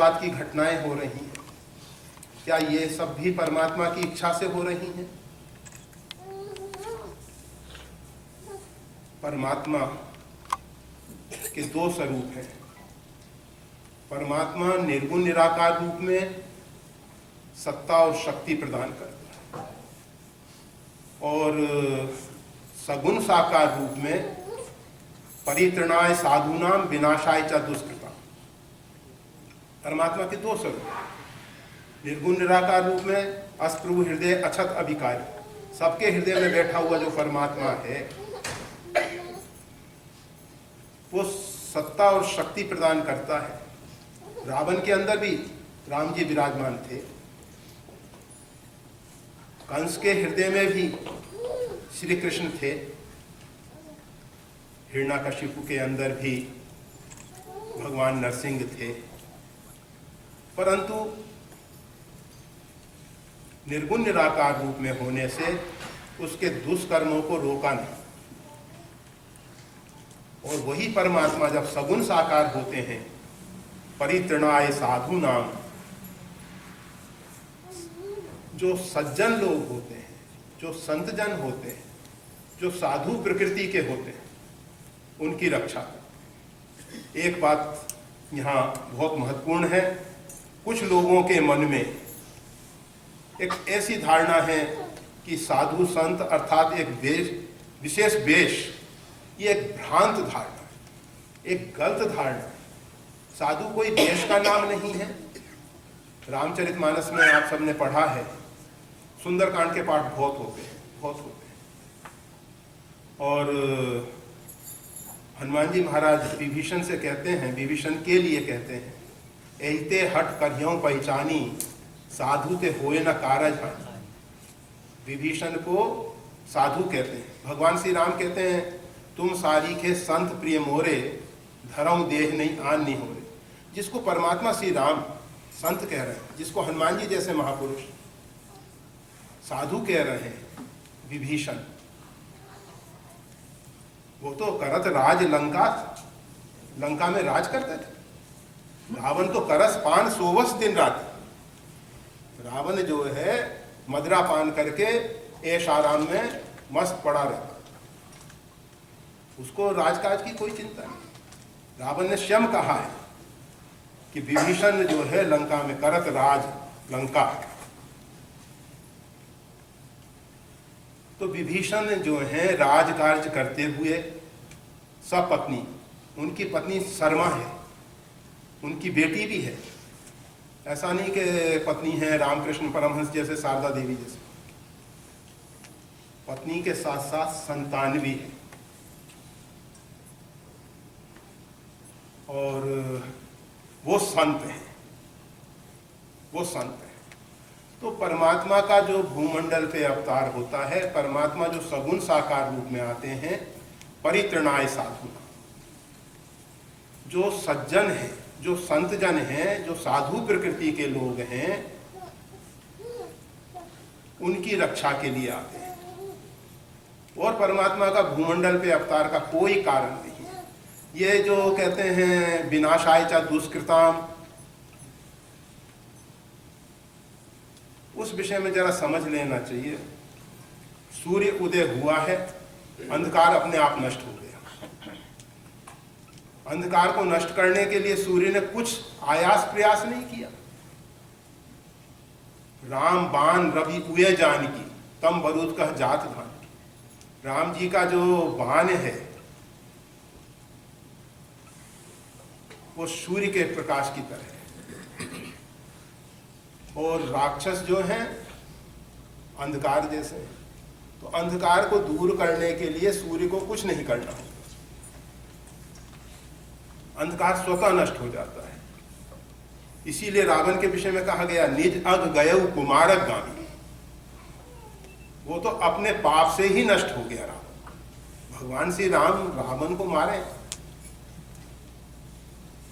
बात की घटनाएं हो रही हैं, क्या ये सब भी परमात्मा की इच्छा से हो रही हैं? परमात्मा के दो स्वरूप हैं। परमात्मा निर्गुण निराकार रूप में सत्ता और शक्ति प्रदान करता है, और सगुण साकार रूप में परित्रणाय साधूनाम विनाशाय च दुष्कृता। परमात्मा के दो स्वरूप। निर्गुण निराकार रूप में अस्प्रभु हृदय अछत अभिकारी, सबके हृदय में बैठा हुआ जो परमात्मा है वो सत्ता और शक्ति प्रदान करता है। रावण के अंदर भी राम जी विराजमान थे, कंस के हृदय में भी श्री कृष्ण थे, हिरण्यकशिपु के अंदर भी भगवान नरसिंह थे। परंतु निर्गुण निराकार रूप में होने से उसके दुष्कर्मों को रोका नहीं। और वही परमात्मा जब सगुण साकार होते हैं, परित्रणाय साधु नाम, जो सज्जन लोग होते हैं, जो संत जन होते हैं, जो साधु प्रकृति के होते हैं, उनकी रक्षा। एक बात यहाँ बहुत महत्वपूर्ण है। कुछ लोगों के मन में एक ऐसी धारणा है कि साधु संत अर्थात एक विशेष वेश, ये एक भ्रांत धारणा है, एक गलत धारणा है। साधु कोई देश का नाम नहीं है। रामचरितमानस में आप सबने पढ़ा है, सुंदरकांड के पाठ बहुत होते हैं। और हनुमान जी महाराज विभीषण से कहते हैं, विभीषण के लिए कहते हैं, एहिते हट करियों पहचानी साधु ते होए न कारज हानि। विभीषण को साधु कहते हैं। भगवान श्री राम कहते हैं, तुम सारी के संत प्रिय मोरे, धरम देह नहीं आन नहीं हो रहे। जिसको परमात्मा श्री राम संत कह रहे हैं, जिसको हनुमान जी जैसे महापुरुष साधु कह रहे हैं, विभीषण, वो तो करत राज लंका में राज करते थे। रावण तो करस पान सोवस दिन रात। रावण जो है मदरा पान करके ऐश आराम में मस्त पड़ा रहता, उसको राजकाज की कोई चिंता नहीं। रावण ने स्वयं कहा है कि विभीषण जो है लंका में करत राज लंका। तो विभीषण जो है राजकार्य करते हुए सपत्नी, उनकी पत्नी शर्मा है, उनकी बेटी भी है। ऐसा नहीं कि पत्नी है रामकृष्ण परमहंस जैसे, शारदा देवी जैसे, पत्नी के साथ साथ संतान भी है। और वो संत है, वो संत है। तो परमात्मा का जो भूमंडल पे अवतार होता है, परमात्मा जो सगुण साकार रूप में आते हैं, परित्रणाय साधु, जो सज्जन है, जो संत जन हैं, जो साधु प्रकृति के लोग हैं, उनकी रक्षा के लिए आते हैं। और परमात्मा का भूमंडल पे अवतार का कोई कारण नहीं है। ये जो कहते हैं विनाशाय च दुष्कृताम, उस विषय में जरा समझ लेना चाहिए। सूर्य उदय हुआ है, अंधकार अपने आप नष्ट हो गया। अंधकार को नष्ट करने के लिए सूर्य ने कुछ आयास प्रयास नहीं किया। राम बाण रवि उये जानकी, तम बरूद कह जात भान। राम जी का जो बाण है वो सूर्य के प्रकाश की तरह है, और राक्षस जो हैं अंधकार जैसे। तो अंधकार को दूर करने के लिए सूर्य को कुछ नहीं करना, अंधकार स्वतः नष्ट हो जाता है। इसीलिए रावण के विषय में कहा गया, निज अग गयउ कुमारक गामी। वो तो अपने पाप से ही नष्ट हो गया रावण। भगवान श्री राम रावण को मारे।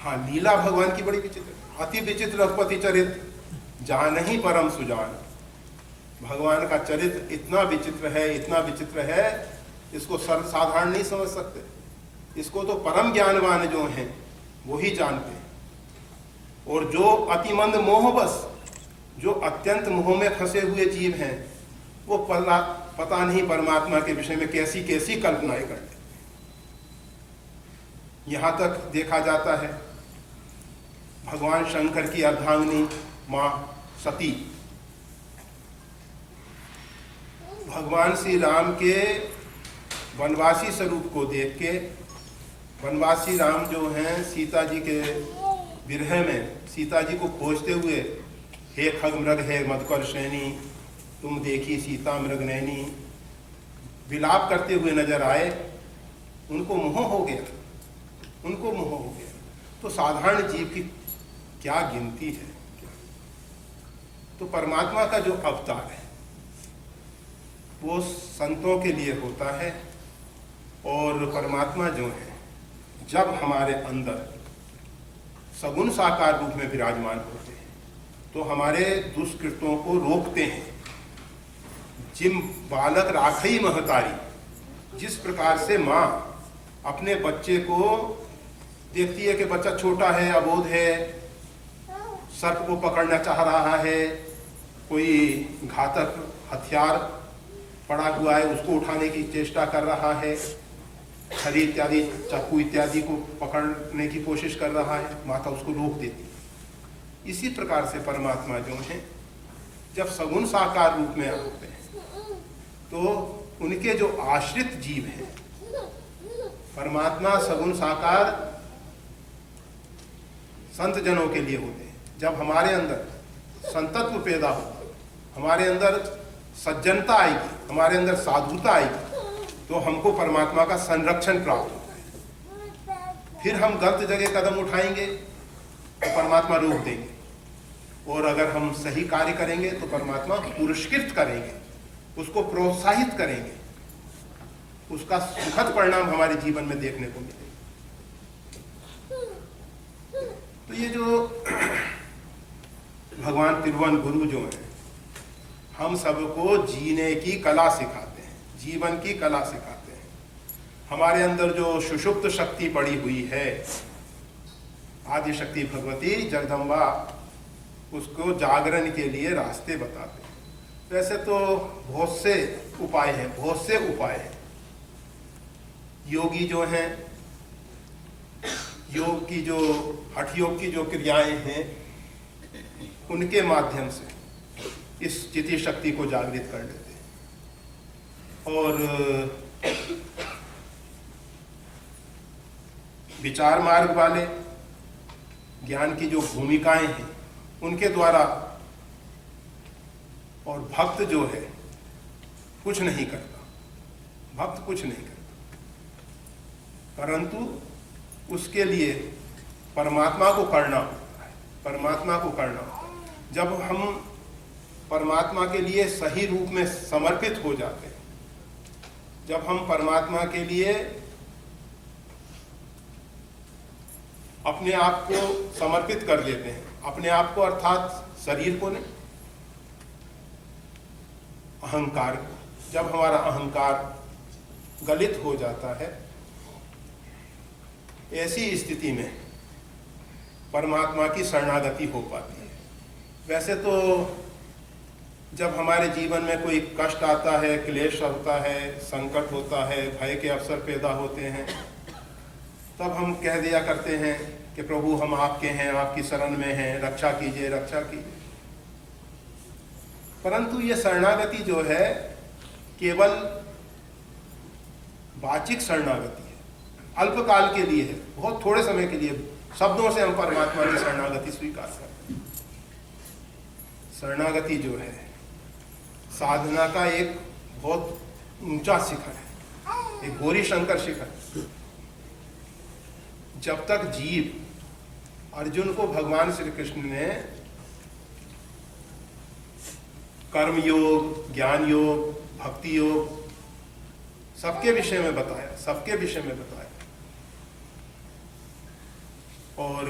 हाँ, लीला भगवान की बड़ी विचित्र, अति विचित्र रघुपति चरित्र जान ही परम सुजान। भगवान का चरित्र इतना विचित्र है, इतना विचित्र है, इसको साधारण नहीं समझ सकते। इसको तो परम ज्ञानवान जो हैं वो ही जानते हैं। और जो अतिमंद मोहबस, जो अत्यंत मोह में फंसे हुए जीव हैं, वो पता नहीं परमात्मा के विषय में कैसी कैसी कल्पनाएं करते। यहां तक देखा जाता है भगवान शंकर की अर्धांगिनी मां सती भगवान श्री राम के वनवासी स्वरूप को देख के, वनवासी राम जो हैं सीता जी के विरह में सीता जी को खोजते हुए, हे खग मृग हे मधुकर श्रेणी तुम देखी सीता मृग नैनी, विलाप करते हुए नजर आए। उनको मोह हो गया, उनको मोह हो गया। तो साधारण जीव की क्या गिनती है। तो परमात्मा का जो अवतार है वो संतों के लिए होता है। और परमात्मा जो है जब हमारे अंदर सगुण साकार रूप में विराजमान होते हैं तो हमारे दुष्कृतों को रोकते हैं। जिम बालक राखई महतारी, जिस प्रकार से माँ अपने बच्चे को देखती है कि बच्चा छोटा है, अबोध है, सर्प को पकड़ना चाह रहा है, कोई घातक हथियार पड़ा हुआ है उसको उठाने की चेष्टा कर रहा है, छड़ी इत्यादि चाकू इत्यादि को पकड़ने की कोशिश कर रहा है, माता उसको रोक देती। इसी प्रकार से परमात्मा जो है जब सगुण साकार रूप में होते हैं तो उनके जो आश्रित जीव हैं, परमात्मा सगुण साकार संत जनों के लिए होते हैं। जब हमारे अंदर संतत्व पैदा होगा, हमारे अंदर सज्जनता आएगी, हमारे अंदर साधुता आएगी, तो हमको परमात्मा का संरक्षण प्राप्त होता है। फिर हम गलत जगह कदम उठाएंगे तो परमात्मा रोक देंगे, और अगर हम सही कार्य करेंगे तो परमात्मा पुरस्कृत करेंगे, उसको प्रोत्साहित करेंगे, उसका सुखद परिणाम हमारे जीवन में देखने को मिलेगा। तो ये जो भगवान त्रिभुवन गुरु जो है हम सबको जीने की कला सिखाते हैं, जीवन की कला सिखाते हैं। हमारे अंदर जो सुषुप्त शक्ति पड़ी हुई है, आदि शक्ति भगवती जगदम्बा, उसको जागरण के लिए रास्ते बताते हैं। वैसे तो बहुत से उपाय हैं, बहुत से उपाय हैं। योगी जो हैं, योग की जो हठ योग की जो क्रियाएं हैं उनके माध्यम से इस चिति शक्ति को जागृत कर लेते हैं। और विचार मार्ग वाले ज्ञान की जो भूमिकाएं हैं उनके द्वारा, और भक्त जो है कुछ नहीं करता, भक्त कुछ नहीं करता, परंतु उसके लिए परमात्मा को करना होता है, परमात्मा को करना होता है। जब हम परमात्मा के लिए सही रूप में समर्पित हो जाते हैं, जब हम परमात्मा के लिए अपने आप को समर्पित कर देते हैं, अपने आप को अर्थात शरीर को नहीं, अहंकार को, जब हमारा अहंकार गलित हो जाता है, ऐसी स्थिति में परमात्मा की शरणागति हो पाती है। वैसे तो जब हमारे जीवन में कोई कष्ट आता है, क्लेश होता है, संकट होता है, भय के अवसर पैदा होते हैं, तब हम कह दिया करते हैं कि प्रभु हम आपके हैं, आपकी शरण में हैं, रक्षा कीजिए, रक्षा कीजिए। परंतु ये शरणागति जो है केवल वाचिक शरणागति है, अल्पकाल के लिए है, बहुत थोड़े समय के लिए। शब्दों से हम परमात्मा की शरणागति स्वीकार करते हैं। शरणागति जो है साधना का एक बहुत ऊंचा शिखर है, एक गौरी शंकर शिखर। जब तक जीव अर्जुन को भगवान श्री कृष्ण ने कर्म योग, ज्ञान योग, भक्ति योग सबके विषय में बताया, सबके विषय में बताया, और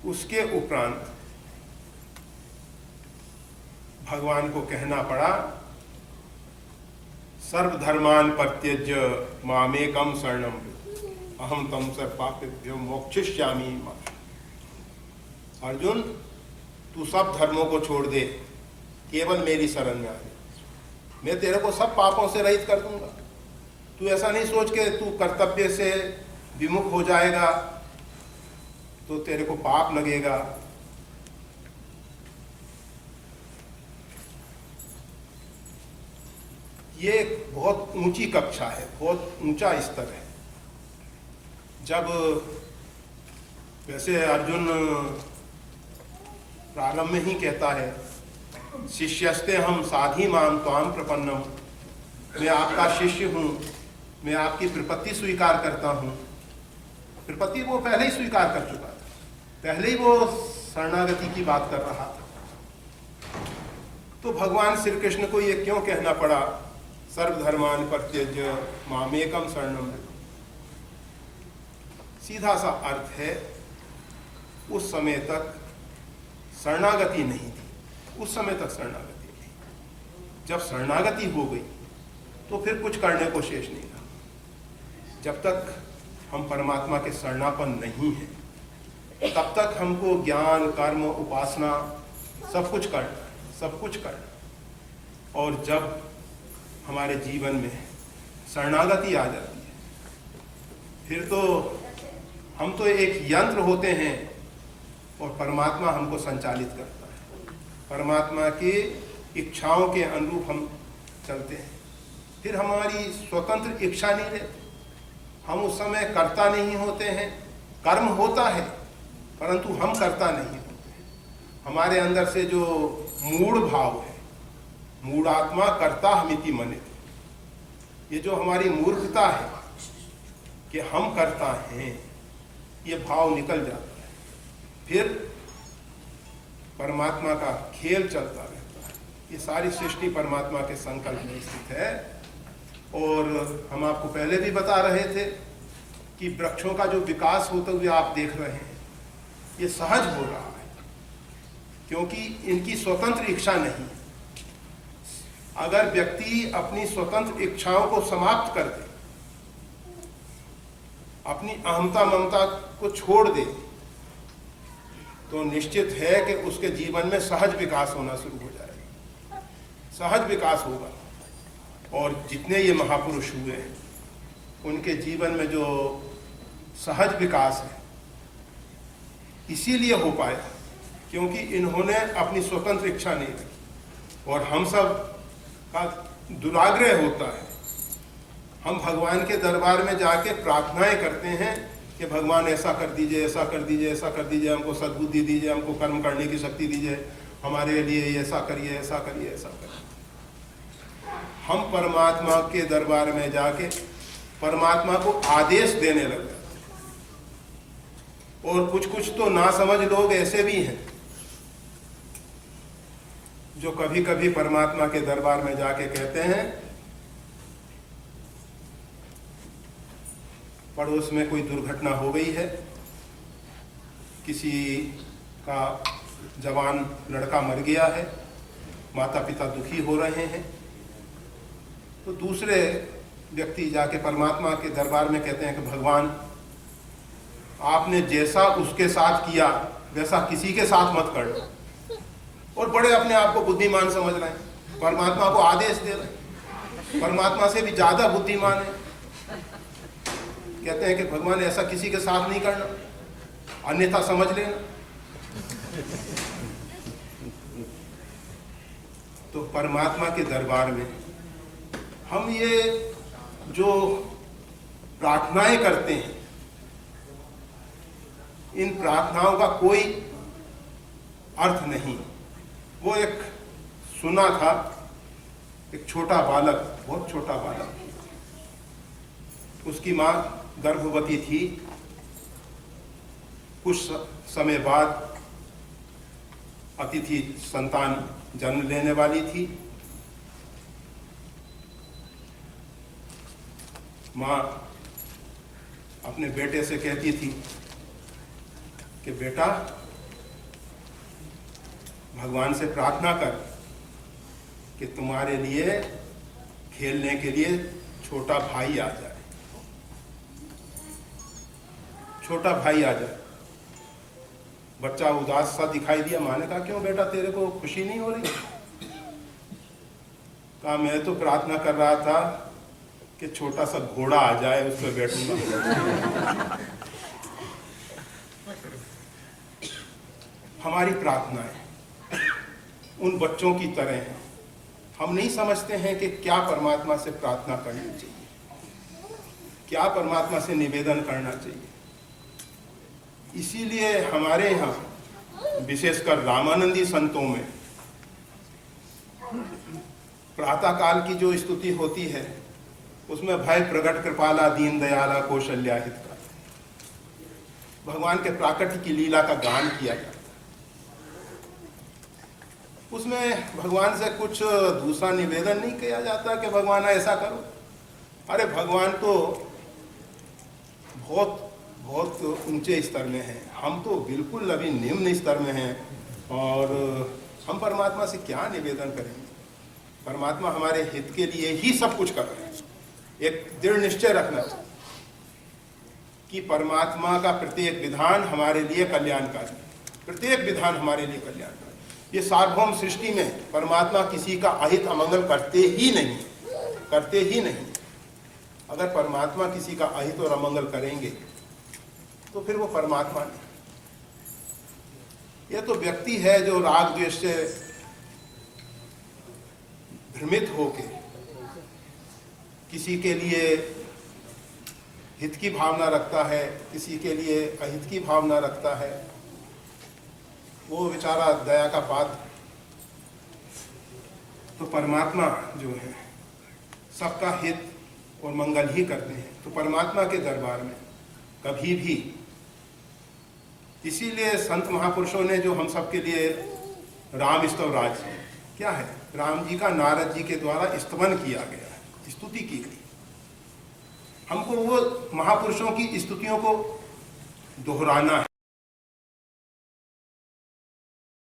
उसके उपरांत भगवान को कहना पड़ा, सर्वधर्मान परित्यज्य मामेकम शरणम अहम तम सर्व पापेभ्यो मोक्षयिष्यामि। अर्जुन, तू सब धर्मों को छोड़ दे, केवल मेरी शरण में आ जा, मैं तेरे को सब पापों से रहित कर दूंगा। तू ऐसा नहीं सोच के तू कर्तव्य से विमुख हो जाएगा तो तेरे को पाप लगेगा। ये एक बहुत ऊंची कक्षा है, बहुत ऊंचा स्तर है। जब वैसे अर्जुन प्रारंभ में ही कहता है, शिष्यस्ते हम साधी माम त्वाम प्रपन्नम, मैं आपका शिष्य हूँ, मैं आपकी प्रपत्ति स्वीकार करता हूँ। प्रपत्ति वो पहले ही स्वीकार कर चुका था, पहले ही वो शरणागति की बात कर रहा था। तो भगवान श्री कृष्ण को ये क्यों कहना पड़ा, सर्वधर्मान परित्यज्य मामेकम शरणम? सीधा सा अर्थ है, उस समय तक शरणागति नहीं थी, उस समय तक शरणागति नहीं। जब शरणागति हो गई तो फिर कुछ करने को शेष नहीं रहा। जब तक हम परमात्मा के शरणापन्न नहीं हैं, तब तक हमको ज्ञान, कर्म, उपासना सब कुछ करना, सब कुछ करना। और जब हमारे जीवन में शरणागति आ जाती है, फिर तो हम तो एक यंत्र होते हैं और परमात्मा हमको संचालित करता है। परमात्मा की इच्छाओं के अनुरूप हम चलते हैं। फिर हमारी स्वतंत्र इच्छा नहीं रहती, हम उस समय कर्ता नहीं होते हैं। कर्म होता है परंतु हम कर्ता नहीं होते हैं। हमारे अंदर से जो मूढ़ भाव है, मूढ़ात्मा कर्ता हमिति मने, ये जो हमारी मूर्खता है कि हम कर्ता हैं, ये भाव निकल जाता है। फिर परमात्मा का खेल चलता रहता है। ये सारी सृष्टि परमात्मा के संकल्प में स्थित है। और हम आपको पहले भी बता रहे थे कि वृक्षों का जो विकास होता हुए आप देख रहे हैं, ये सहज हो रहा है, क्योंकि इनकी स्वतंत्र इच्छा नहीं। अगर व्यक्ति अपनी स्वतंत्र इच्छाओं को समाप्त कर दे, अपनी अहमता ममता को छोड़ दे, तो निश्चित है कि उसके जीवन में सहज विकास होना शुरू हो जाएगा, सहज विकास होगा। और जितने ये महापुरुष हुए हैं, उनके जीवन में जो सहज विकास है, इसीलिए हो पाया क्योंकि इन्होंने अपनी स्वतंत्र इच्छा नहीं रखी। और हम सब का दुराग्रह होता है, हम भगवान के दरबार में जाके प्रार्थनाएं करते हैं कि भगवान ऐसा कर दीजिए, ऐसा कर दीजिए, ऐसा कर दीजिए, हमको सद्बुद्धि दीजिए, हमको कर्म करने की शक्ति दीजिए, हमारे लिए ऐसा करिए, ऐसा करिए, ऐसा करिए। हम परमात्मा के दरबार में जाके परमात्मा को आदेश देने लग जाते हैं। और कुछ कुछ तो नासमझ लोग ऐसे भी हैं जो कभी कभी परमात्मा के दरबार में जाके कहते हैं, पड़ोस में कोई दुर्घटना हो गई है, किसी का जवान लड़का मर गया है, माता पिता दुखी हो रहे हैं, तो दूसरे व्यक्ति जाके परमात्मा के दरबार में कहते हैं कि भगवान, आपने जैसा उसके साथ किया वैसा किसी के साथ मत करना। और बड़े अपने आप को बुद्धिमान समझ रहे हैं, परमात्मा को आदेश दे रहे हैं, परमात्मा से भी ज्यादा बुद्धिमान है। कहते हैं कि भगवान ऐसा किसी के साथ नहीं करना, अन्यथा समझ लेना। तो परमात्मा के दरबार में हम ये जो प्रार्थनाएं करते हैं, इन प्रार्थनाओं का कोई अर्थ नहीं। वो एक सुना था, एक छोटा बालक, बहुत छोटा बालक, उसकी माँ गर्भवती थी। कुछ समय बाद अतिथि संतान जन्म लेने वाली थी। माँ अपने बेटे से कहती थी कि बेटा, भगवान से प्रार्थना कर कि तुम्हारे लिए खेलने के लिए छोटा भाई आ जाए, छोटा भाई आ जाए। बच्चा उदास सा दिखाई दिया। माँ ने कहा क्यों बेटा, तेरे को खुशी नहीं हो रही? कहा मैं तो प्रार्थना कर रहा था कि छोटा सा घोड़ा आ जाए, उस पर बैठूंगा। हमारी प्रार्थनाएं उन बच्चों की तरह हैं। हम नहीं समझते हैं कि क्या परमात्मा से प्रार्थना करनी चाहिए, क्या परमात्मा से निवेदन करना चाहिए। इसीलिए हमारे यहाँ विशेषकर रामानंदी संतों में प्रातःकाल की जो स्तुति होती है उसमें भय प्रगट कृपाला दीन दयाला कौशल्या हितकर, भगवान के प्राकट्य की लीला का गान किया जाता है। उसमें भगवान से कुछ दूसरा निवेदन नहीं किया जाता कि भगवान ऐसा करो। अरे भगवान तो बहुत बहुत ऊंचे स्तर में हैं, हम तो बिल्कुल अभी निम्न स्तर में हैं, और हम परमात्मा से क्या निवेदन करेंगे? परमात्मा हमारे हित के लिए ही सब कुछ कर रहे हैं। एक दृढ़ निश्चय रखना चाहिए कि परमात्मा का प्रत्येक विधान हमारे लिए कल्याणकारी, प्रत्येक विधान हमारे लिए कल्याणकारी। ये सार्वभौम सृष्टि में परमात्मा किसी का अहित अमंगल करते ही नहीं, करते ही नहीं। अगर परमात्मा किसी का अहित और अमंगल करेंगे तो फिर वो परमात्मा नहीं, यह तो व्यक्ति है जो राग द्वेष से भ्रमित होके किसी के लिए हित की भावना रखता है, किसी के लिए अहित की भावना रखता है। वो बेचारा दया का पात्र। तो परमात्मा जो है सबका हित और मंगल ही करते हैं। तो परमात्मा के दरबार में कभी भी, इसीलिए संत महापुरुषों ने जो हम सबके लिए राम स्तव राज क्या है, राम जी का नारद जी के द्वारा स्तवन किया गया है, स्तुति की गई। हमको वो महापुरुषों की स्तुतियों को दोहराना है।